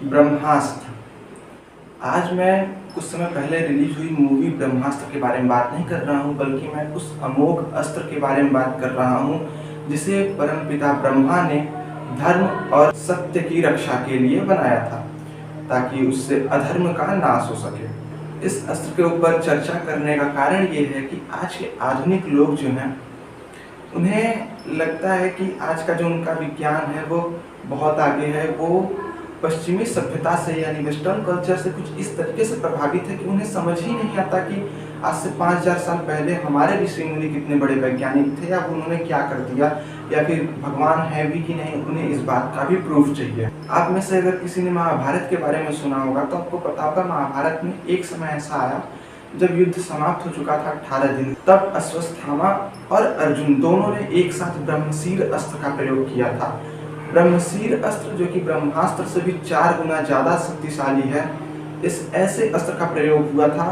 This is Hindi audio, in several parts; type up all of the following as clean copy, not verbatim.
ब्रह्मास्त्र। आज मैं कुछ समय पहले रिलीज हुई मूवी ब्रह्मास्त्र के बारे में बात नहीं कर रहा हूँ, बल्कि मैं उस अमोघ अस्त्र के बारे में बात कर रहा हूँ जिसे परमपिता ब्रह्मा ने धर्म और सत्य की रक्षा के लिए बनाया था, ताकि उससे अधर्म का नाश हो सके। इस अस्त्र के ऊपर चर्चा करने का कारण ये है कि आज के आधुनिक लोग जो हैं, उन्हें लगता है कि आज का जो उनका विज्ञान है वो बहुत आगे है। वो पश्चिमी सभ्यता से यानी वेस्टर्न कल्चर से कुछ इस तरीके से प्रभावित है कि उन्हें समझ ही नहीं आता कि आज से 5000 साल पहले हमारे ऋषि मुनि कितने बड़े वैज्ञानिक थे, या उन्होंने क्या कर दिया, या फिर भगवान है भी कि नहीं, उन्हें इस बात का भी प्रूफ चाहिए। आप में से अगर किसी ने महाभारत के बारे में सुना होगा तो आपको पता होगा, महाभारत में एक समय ऐसा आया जब युद्ध समाप्त हो चुका था 18 दिन, तब अश्वत्थामा और अर्जुन दोनों ने एक साथ ब्रह्मशीर अस्त्र का प्रयोग किया था। ब्रह्मशीर अस्त्र, जो कि ब्रह्मास्त्र से भी 4 गुना ज्यादा शक्तिशाली है, इस ऐसे अस्त्र का प्रयोग हुआ था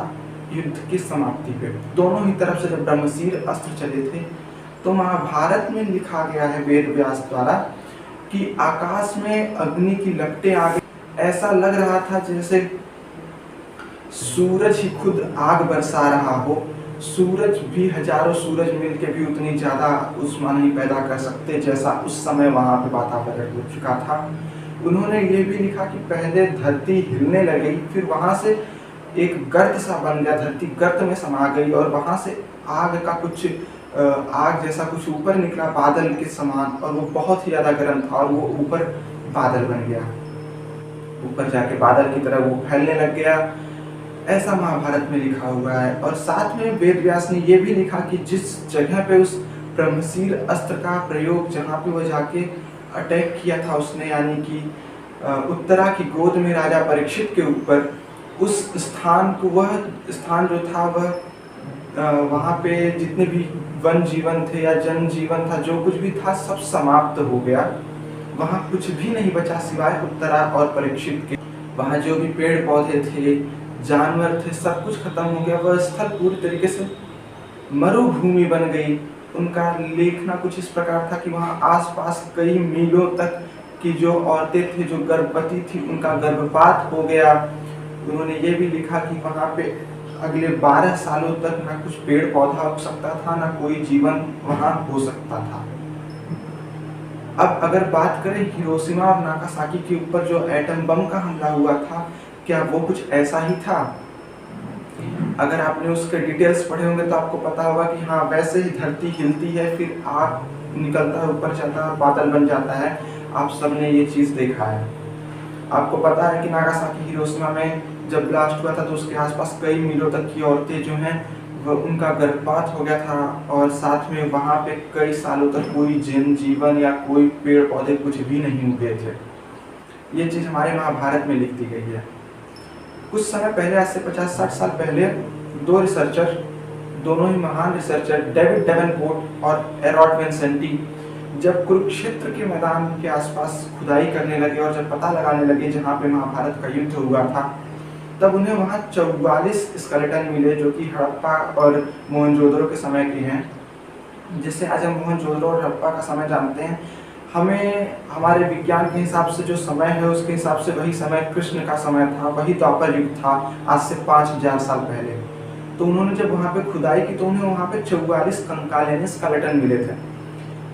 युद्ध की समाप्ति पे। दोनों ही तरफ से जब ब्रह्मशीर अस्त्र चले थे, तो महाभारत में लिखा गया है वेद व्यास द्वारा कि आकाश में अग्नि की लपटें आ गई। ऐसा लग रहा था जैसे सूरज ही खुद आग बरसा रहा हो। सूरज भी, हजारों सूरज मिलकर भी उतनी ज्यादा ऊष्मा नहीं पैदा कर सकते जैसा उस समय वहां पे वातावरण हो चुका था। उन्होंने ये भी लिखा कि पहले धरती हिलने लगी, फिर वहां से एक गर्त सा बन गया, धरती गर्त में समा गई, और वहां से आग का कुछ आग जैसा कुछ ऊपर निकला बादल के समान, और वो बहुत ही ज्यादा गर्म था, और वो ऊपर बादल बन गया, ऊपर जाके बादल की तरह वो फैलने लग गया। ऐसा महाभारत में लिखा हुआ है। और साथ में वेद व्यास ने यह भी लिखा कि जिस जगह पे उस ब्रह्मशीर अस्त्र का प्रयोग, जहाँ पे वो जाके अटैक किया था उसने, यानी कि उत्तरा की गोद में राजा परीक्षित के ऊपर, उस स्थान को, वह स्थान जो था वह वहाँ पे जितने भी वन जीवन थे या जन जीवन था, जो कुछ भी था, सब समाप्त हो गया। वहाँ कुछ भी नहीं बचा सिवाय उत्तरा और परीक्षित के। वहाँ जो भी पेड़ पौधे थे, जानवर थे, सब कुछ खत्म हो गया। वह स्थल पूरी तरीके से मरुभूमि बन गई। उनका लिखना कुछ इस प्रकार था कि वहाँ आसपास कई मीलों तक की जो औरतें थी, जो गर्भवती थी, उनका गर्भपात हो गया। उन्होंने ये भी लिखा कि वहाँ पे अगले 12 सालों तक ना कुछ पेड़ पौधा उग सकता था, ना कोई जीवन वहाँ हो सकता था। अब अगर बात करें हिरोशिमा और नागासाकी के ऊपर जो एटम बम का हमला हुआ था, क्या वो कुछ ऐसा ही था? अगर आपने उसके डिटेल्स पढ़े होंगे तो आपको पता होगा कि हाँ, वैसे ही धरती हिलती है, फिर आग निकलता है, ऊपर जाता है, बादल बन जाता है। आप सबने ये चीज़ देखा है। आपको पता है कि नागासाकी हिरोशिमा में जब ब्लास्ट हुआ था तो उसके आसपास कई मीलों तक की औरतें जो हैं, वह उनका गर्भपात हो गया था, और साथ में वहाँ पे कई सालों तक कोई जन जीवन या कोई पेड़ पौधे कुछ भी नहीं उगे थे। ये चीज़ हमारे महाभारत में लिख दी गई है। कुछ समय पहले, आज से 50-60 साल पहले, 2 रिसर्चर, दोनों ही महान रिसर्चर, डेविड डेवनपोर्ट और एरॉड विंसेंटी, जब कुरुक्षेत्र के मैदान के आसपास खुदाई करने लगे और जब पता लगाने लगे जहाँ पे महाभारत का युद्ध हुआ था, तब उन्हें वहाँ 44 स्केलेटन मिले, जो कि हड़प्पा और मोहनजोदड़ो के समय के हैं। जिससे आज हम मोहनजोदड़ो और हड़प्पा का समय जानते हैं, हमें हमारे विज्ञान के हिसाब से जो समय है उसके हिसाब से वही समय कृष्ण का समय था, वही द्वापर युग था, आज से 5000 साल पहले। तो उन्होंने जब वहाँ पे खुदाई की तो उन्हें वहाँ पे 44 कंकाल यानी स्केलेटन मिले थे।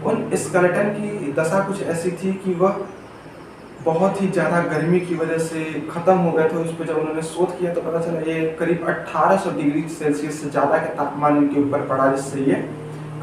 उन स्केलेटन की दशा कुछ ऐसी थी कि वह बहुत ही ज़्यादा गर्मी की वजह से ख़त्म हो गए थे। उस पर जब उन्होंने शोध किया तो पता चला ये करीब 1800 डिग्री सेल्सियस से ज़्यादा के तापमान इनके ऊपर पड़ा, जिससे ये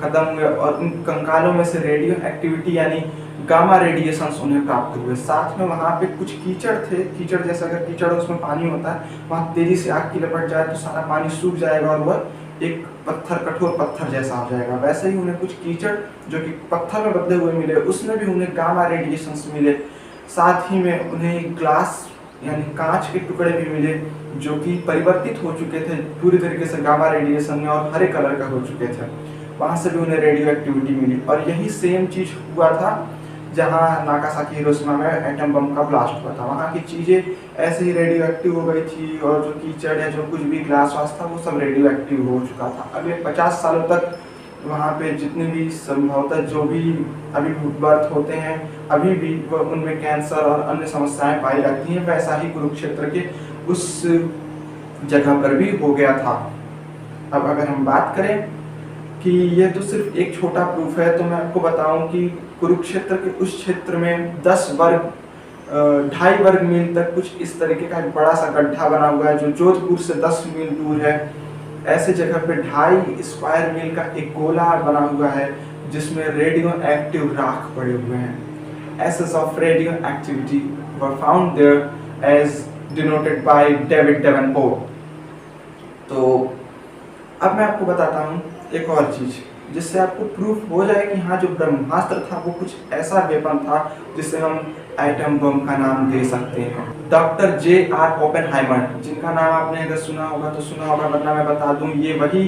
खत्म हुए। और उन कंकालों में से रेडियो एक्टिविटी यानी गामा रेडिएशंस उन्हें प्राप्त हुए। साथ में वहाँ पे कुछ कीचड़ थे, कीचड़ जैसा, अगर कीचड़ उसमें पानी होता है, वहाँ तेजी से आग की लपट जाए तो सारा पानी सूख जाएगा और वह एक पत्थर, कठोर पत्थर जैसा हो जाएगा। वैसे ही उन्हें कुछ कीचड़ जो कि पत्थर में बदले हुए मिले, उसमें भी उन्हें गामा रेडिएशंस मिले। साथ ही में उन्हें ग्लास यानी कांच के टुकड़े भी मिले, जो कि परिवर्तित हो चुके थे पूरी तरीके से गामा रेडिएशन में और हरे कलर का हो चुके थे। वहाँ से भी उन्हें रेडियो एक्टिविटी मिली। और यही सेम चीज़ हुआ था जहाँ नागासाकी हिरोशिमा में एटम बम का ब्लास्ट हुआ था। वहाँ की चीज़ें ऐसे ही रेडियो एक्टिव हो गई थी, और जो कीचड़ या जो कुछ भी ग्लास वास था वो सब रेडियो एक्टिव हो चुका था। अगले 50 सालों तक वहाँ पे जितने भी संभवतः जो भी अभी बर्थ होते हैं अभी भी उनमें कैंसर और अन्य समस्याएं पाई जाती हैं, वैसा ही कुरुक्षेत्र के उस जगह पर भी हो गया था। अब अगर हम बात करें कि यह तो सिर्फ एक छोटा प्रूफ है, तो मैं आपको बताऊं कि कुरुक्षेत्र के उस क्षेत्र में 10 वर्ग 2.5 वर्ग मील तक कुछ इस तरीके का एक बड़ा सा गड्ढा बना हुआ है जो जोधपुर से 10 मील दूर है। ऐसे जगह पे 2.5 स्क्वायर मील का एक गोला बना हुआ है जिसमें रेडियो एक्टिव राख पड़े हुए हैं। Ashes of radio activity were found there as denoted by David Davenport. तो अब मैं आपको बताता हूँ एक और चीज जिससे आपको प्रूफ हो जाए कि हाँ, जो ब्रह्मास्त्र था वो कुछ ऐसा वेपन था जिसे हम एटम बम का नाम दे सकते हैं। Doctor J.R. ओपेनहाइमर, जिनका नाम आपने अगर सुना होगा तो सुना होगा, वरना मैं बता दूं, ये वही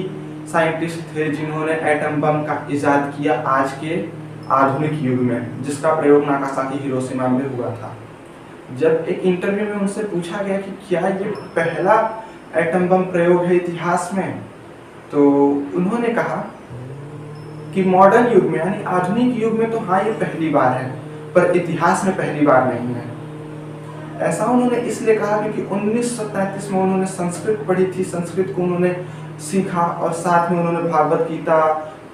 साइंटिस्ट थे जिन्होंने एटम बम का इजाद किया आज के आधुनिक युग में, जिसका प्रयोग नागासाकी हिरोशिमा में हुआ था। जब एक इंटरव्यू में उनसे पूछा गया कि क्या ये पहला एटम बम प्रयोग है इतिहास में, तो उन्होंने कहा कि मॉडर्न युग में यानी आधुनिक युग में तो हाँ ये पहली बार है, पर इतिहास में पहली बार नहीं है। ऐसा उन्होंने इसलिए कहा क्योंकि 1933 में उन्होंने संस्कृत पढ़ी थी, संस्कृत को उन्होंने सीखा और साथ में उन्होंने भागवत गीता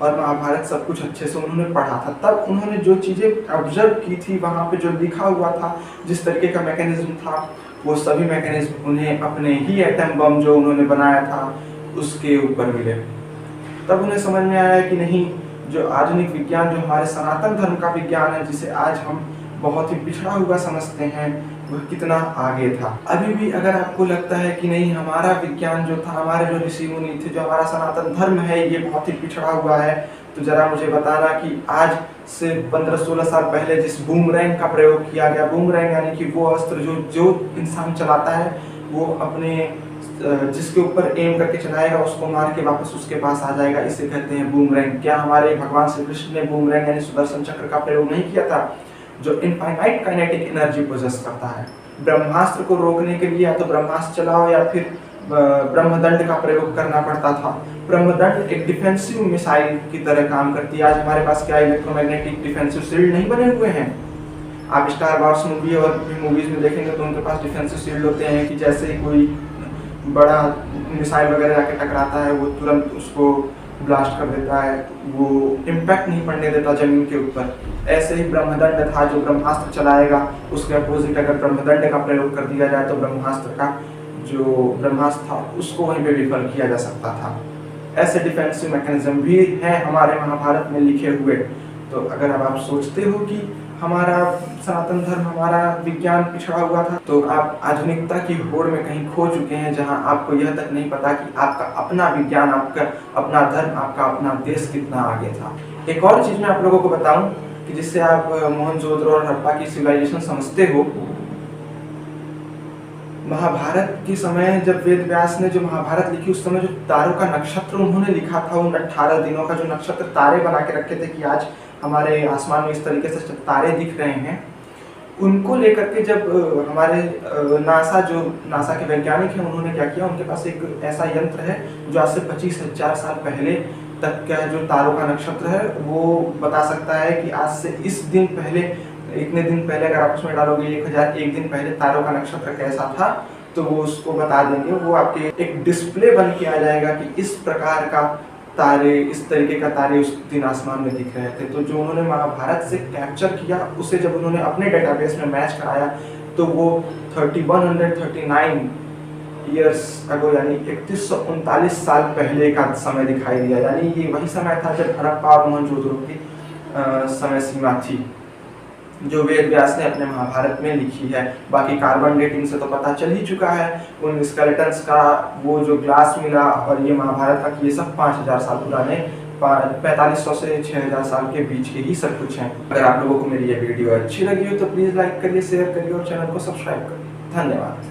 और महाभारत सब कुछ अच्छे से उन्होंने पढ़ा था। तब उन्होंने जो चीज़ें ऑब्जर्व की थी वहाँ पे जो लिखा हुआ था, जिस तरीके का मैकेनिज्म था, वो सभी मैकेनिज्म उन्हें अपने ही एटम बम जो उन्होंने बनाया था उसके ऊपर मिले। तब उन्हें समझ में आया कि नहीं, जो आधुनिक विज्ञान, जो हमारे सनातन धर्म का विज्ञान है, जिसे आज हम बहुत ही पिछड़ा हुआ समझते हैं, वह कितना आगे था। अभी भी अगर आपको लगता है कि नहीं, हमारा विज्ञान जो था, हमारे जो ऋषि मुनि थे, जो हमारा सनातन धर्म है, ये बहुत ही पिछड़ा हुआ है, तो जरा मुझे बताना कि आज से 15-16 साल पहले जिस बूमरैंग का प्रयोग किया गया, बूमरैंग यानी कि वो अस्त्र जो इंसान चलाता है, वो अपने जिसके ऊपर एम करके चलाएगा उसको मार के वापस उसके पास आ जाएगा, इसे कहते हैं बूमरैंग। क्या हमारे भगवान श्री कृष्ण ने बूमरैंग यानी सुदर्शन चक्र का प्रयोग नहीं किया था, जो इनफाइनाइट काइनेटिक एनर्जी पोजेस करता है? ब्रह्मास्त्र को रोकने के लिए या तो ब्रह्मास्त्र चलाओ या फिर ब्रह्मदंड का प्रयोग करना पड़ता था। ब्रह्मदंड एक डिफेंसिव मिसाइल की तरह काम करती है। आज हमारे पास क्या इलेक्ट्रोमैग्नेटिक डिफेंसिव शील्ड नहीं बने हुए हैं? आप स्टार वॉर्स मूवी और भी मूवीज में देखेंगे तो उनके पास डिफेंसिव शील्ड होते हैं कि जैसे कोई बड़ा मिसाइल वगैरह आके टकराता है वो तुरंत उसको ब्लास्ट कर देता है, वो इम्पैक्ट नहीं पड़ने देता जमीन के ऊपर। ऐसे ही ब्रह्मदंड था, जो ब्रह्मास्त्र चलाएगा उसके अपोजिट अगर ब्रह्मदंड का प्रयोग कर दिया जाए तो ब्रह्मास्त्र का जो ब्रह्मास्त्र था उसको वहीं पे विफल किया जा सकता था। ऐसे डिफेंसिव मैकेनिज्म भी हैं हमारे महाभारत में लिखे हुए। तो अगर अब आप सोचते हो कि हमारा सनातन धर्म, हमारा विज्ञान पिछड़ा हुआ था, तो आप आधुनिकता की होड़ में कहीं खो चुके हैं, जहां आपको यह तक नहीं पता कि आपका अपना विज्ञान, आपका अपना धर्म, आपका अपना देश कितना आगे था। एक और चीज मैं आप लोगों को बताऊं कि जिससे आप मोहनजोदड़ो और हड़प्पा की सिविलाइजेशन समझते हो। महाभारत के समय जब वेद व्यास ने जो महाभारत लिखी, उस समय जो तारों का नक्षत्र उन्होंने लिखा था, उन 18 दिनों का जो नक्षत्र तारे बना के रखे थे कि आज हमारे आसमान में इस तरीके से तारे दिख रहे हैं, उनको लेकर के जब हमारे नासा के वैज्ञानिक हैं, उन्होंने क्या किया, उनके पास एक ऐसा यंत्र है जो आज से 25,000 साल पहले तक का जो तारों का नक्षत्र है वो बता सकता है कि आज से इस दिन पहले, इतने दिन पहले अगर आप उसमें डालोगे 1001 दिन पहले तारों का नक्षत्र कैसा था, तो वो उसको बता देंगे। वो आपके एक डिस्प्ले बन के आ जाएगा कि इस प्रकार का तारे, इस तरीके का तारे उस दिन आसमान में दिख रहे थे। तो जो उन्होंने महाभारत से कैप्चर किया, उसे जब उन्होंने अपने डेटाबेस में मैच कराया तो वो 3139 ईयर्स अगो यानी 3139 साल पहले का समय दिखाई दिया। यानी ये वही समय था जब हड़प्पा और मोहनजोदड़ो की समय सीमा थी जो वेद व्यास ने अपने महाभारत में लिखी है। बाकी कार्बन डेटिंग से तो पता चल ही चुका है, उन स्केलेटन्स का वो जो ग्लास मिला और ये महाभारत का कि ये सब 5000 साल पुराने, 4500 से 6000 साल के बीच के ही सब कुछ हैं। अगर आप लोगों को मेरी ये वीडियो अच्छी लगी हो तो प्लीज़ लाइक करिए, शेयर करिए और चैनल को सब्सक्राइब करिए। धन्यवाद।